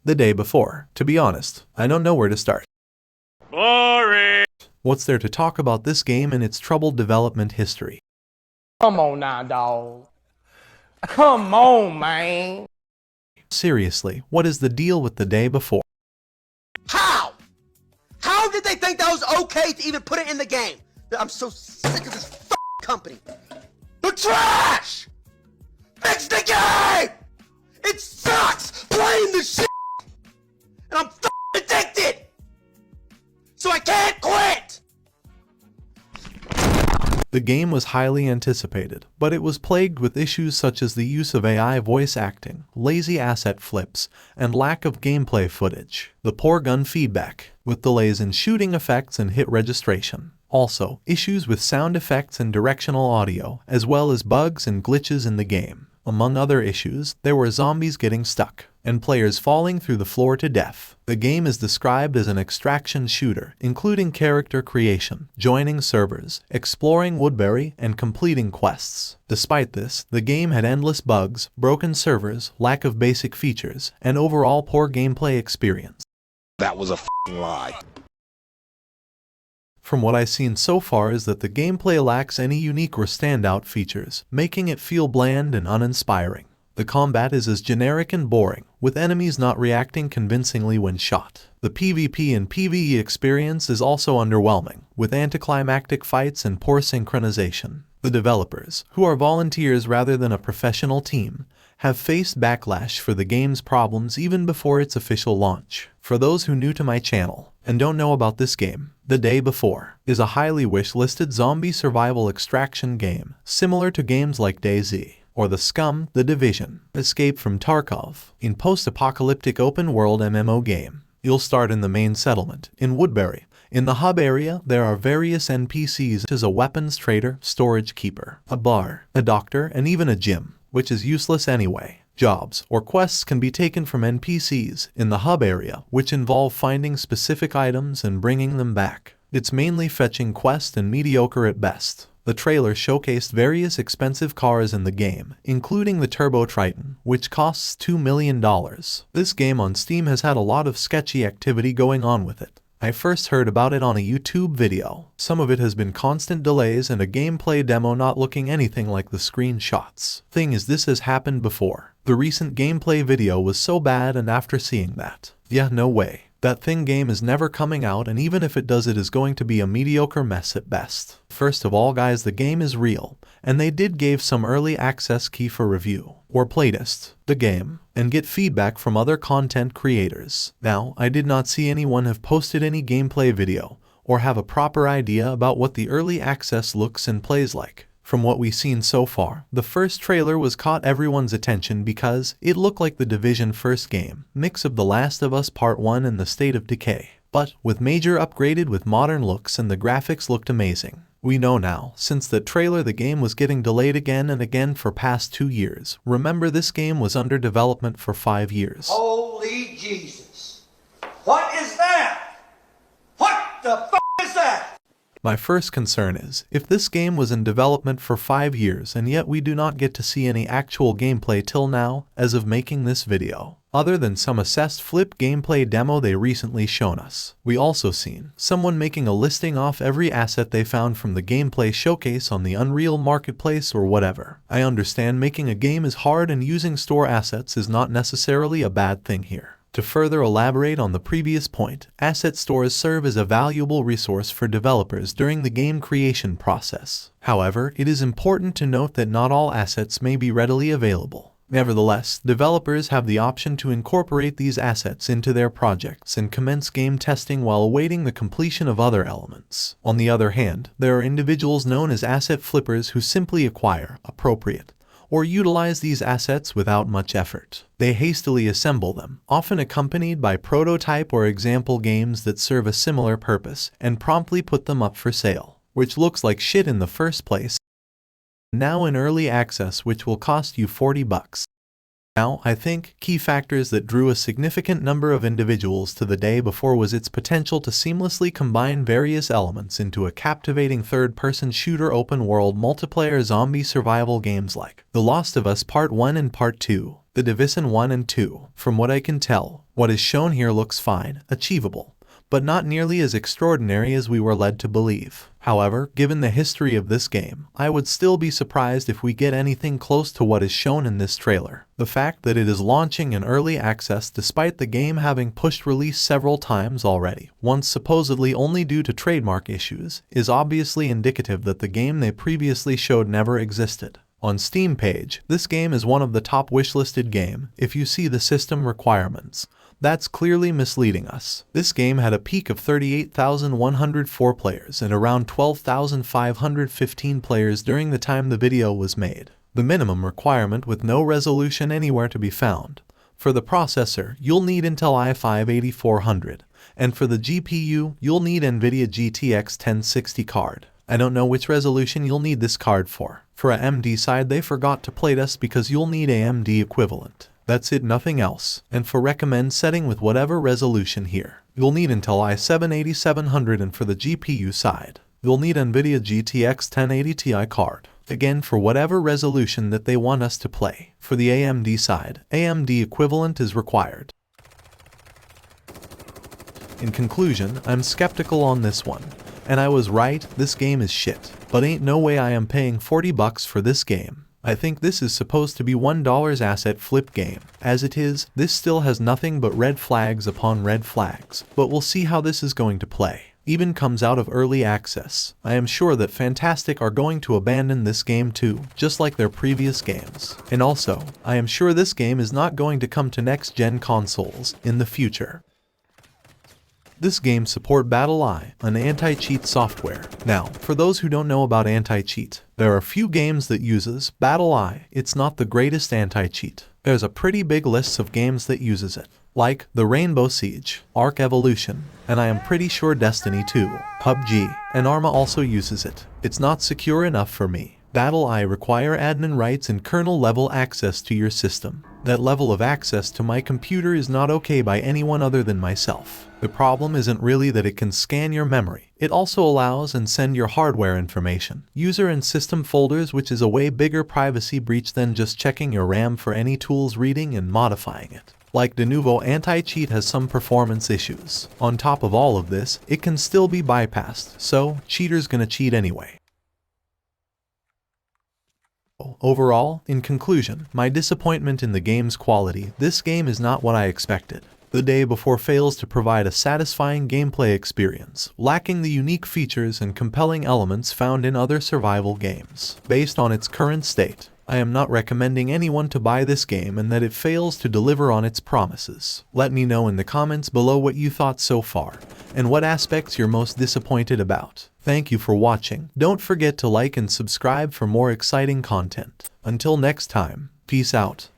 The day before. To be honest, I don't know where to start. Boring! What's there to talk about this game and its troubled development history? Come on now, dawg. Come on, man. Seriously, what is the deal with the day before? How? How did they think that was okay to even put it in the game? I'm so sick of this company. They're trash! Fix the game! It sucks playing the shit! And I'm addicted! So I can't quit! The game was highly anticipated, but it was plagued with issues such as the use of AI voice acting, lazy asset flips, and lack of gameplay footage. The poor gun feedback, with delays in shooting effects and hit registration. Also, issues with sound effects and directional audio, as well as bugs and glitches in the game. Among other issues, there were zombies getting stuck, and players falling through the floor to death. The game is described as an extraction shooter, including character creation, joining servers, exploring Woodbury, and completing quests. Despite this, the game had endless bugs, broken servers, lack of basic features, and overall poor gameplay experience. That was a lie. From what I've seen so far is that the gameplay lacks any unique or standout features, making it feel bland and uninspiring. The combat is as generic and boring, with enemies not reacting convincingly when shot. The PvP and PvE experience is also underwhelming, with anticlimactic fights and poor synchronization. The developers, who are volunteers rather than a professional team, have faced backlash for the game's problems even before its official launch. For those who are new to my channel and don't know about this game, The Day Before is a highly wish-listed zombie survival extraction game, similar to games like DayZ or The Scum, The Division, Escape from Tarkov. In post-apocalyptic open-world MMO game, you'll start in the main settlement, in Woodbury. In the hub area, there are various NPCs such as a weapons trader, storage keeper, a bar, a doctor, and even a gym, which is useless anyway. Jobs or quests can be taken from NPCs in the hub area, which involve finding specific items and bringing them back. It's mainly fetching quests and mediocre at best. The trailer showcased various expensive cars in the game, including the Turbo Triton, which costs $2 million. This game on Steam has had a lot of sketchy activity going on with it. I first heard about it on a YouTube video. Some of it has been constant delays and a gameplay demo not looking anything like the screenshots. Thing is, this has happened before. The recent gameplay video was so bad, and after seeing that, yeah, no way. That thing game is never coming out, and even if it does, it is going to be a mediocre mess at best. First of all, guys, the game is real, and they did give some early access key for review or playtest the game and get feedback from other content creators. Now, I did not see anyone have posted any gameplay video or have a proper idea about what the early access looks and plays like. From what we've seen so far, the first trailer was caught everyone's attention because it looked like the Division first game, mix of The Last of Us Part 1 and the State of Decay, but with major upgraded with modern looks, and the graphics looked amazing. We know now, since the trailer, the game was getting delayed again and again for past 2 years. Remember, this game was under development for 5 years. Holy Jesus. What is that? What the f*** is that? My first concern is, if this game was in development for 5 years and yet we do not get to see any actual gameplay till now, as of making this video, other than some assessed flip gameplay demo they recently shown us. We also seen someone making a listing off every asset they found from the gameplay showcase on the Unreal Marketplace or whatever. I understand making a game is hard and using store assets is not necessarily a bad thing here. To further elaborate on the previous point, asset stores serve as a valuable resource for developers during the game creation process. However, it is important to note that not all assets may be readily available. Nevertheless, developers have the option to incorporate these assets into their projects and commence game testing while awaiting the completion of other elements. On the other hand, there are individuals known as asset flippers who simply acquire, appropriate, or utilize these assets without much effort. They hastily assemble them, often accompanied by prototype or example games that serve a similar purpose, and promptly put them up for sale, which looks like shit in the first place. Now in early access, which will cost you $40. Now, I think key factors that drew a significant number of individuals to The Day Before was its potential to seamlessly combine various elements into a captivating third-person shooter open-world multiplayer zombie survival games like The Last of Us Part 1 and Part 2, The Division 1 and 2. From what I can tell, What is shown here looks fine, achievable, but not nearly as extraordinary as we were led to believe. However, given the history of this game, I would still be surprised if we get anything close to what is shown in this trailer. The fact that it is launching in early access despite the game having pushed release several times already, once supposedly only due to trademark issues, is obviously indicative that the game they previously showed never existed. On Steam page, this game is one of the top wishlisted game if you see the system requirements. That's clearly misleading us. This game had a peak of 38,104 players and around 12,515 players during the time the video was made. The minimum requirement with no resolution anywhere to be found. For the processor, you'll need Intel i5-8400, and for the GPU, you'll need NVIDIA GTX 1060 card. I don't know which resolution you'll need this card for. For AMD side, they forgot to playtest because you'll need AMD equivalent. That's it, nothing else. And for recommend setting with whatever resolution here, you'll need Intel i7-8700, and for the GPU side, you'll need NVIDIA GTX 1080 Ti card. Again, for whatever resolution that they want us to play. For the AMD side, AMD equivalent is required. In conclusion, I'm skeptical on this one. And I was right, this game is shit. But ain't no way I am paying $40 for this game. I think this is supposed to be $1 asset flip game. As it is, this still has nothing but red flags upon red flags. But we'll see how this is going to play. Even comes out of early access. I am sure that Fntastic are going to abandon this game too, just like their previous games. And also, I am sure this game is not going to come to next-gen consoles in the future. This game supports s.t.a.l.k.e.r, an anti-cheat software. Now, for those who don't know about anti-cheat, there are few games that uses s.t.a.l.k.e.r. It's not the greatest anti-cheat. There's a pretty big list of games that uses it, like the Rainbow Siege, Ark Evolution, and I am pretty sure Destiny 2, PUBG, and Arma also uses it. It's not secure enough for me. s.t.a.l.k.e.r require admin rights and kernel level access to your system. That level of access to my computer is not okay by anyone other than myself. The problem isn't really that it can scan your memory. It also allows and send your hardware information, user and system folders, which is a way bigger privacy breach than just checking your RAM for any tools reading and modifying it. Like the Nouveau anti-cheat has some performance issues. On top of all of this, it can still be bypassed, so cheaters gonna cheat anyway. Overall, in conclusion, my disappointment in the game's quality. This game is not what I expected. The day before fails to provide a satisfying gameplay experience, lacking the unique features and compelling elements found in other survival games. Based on its current state, I am not recommending anyone to buy this game and that it fails to deliver on its promises. Let me know in the comments below what you thought so far, and what aspects you're most disappointed about. Thank you for watching. Don't forget to like and subscribe for more exciting content. Until next time, peace out.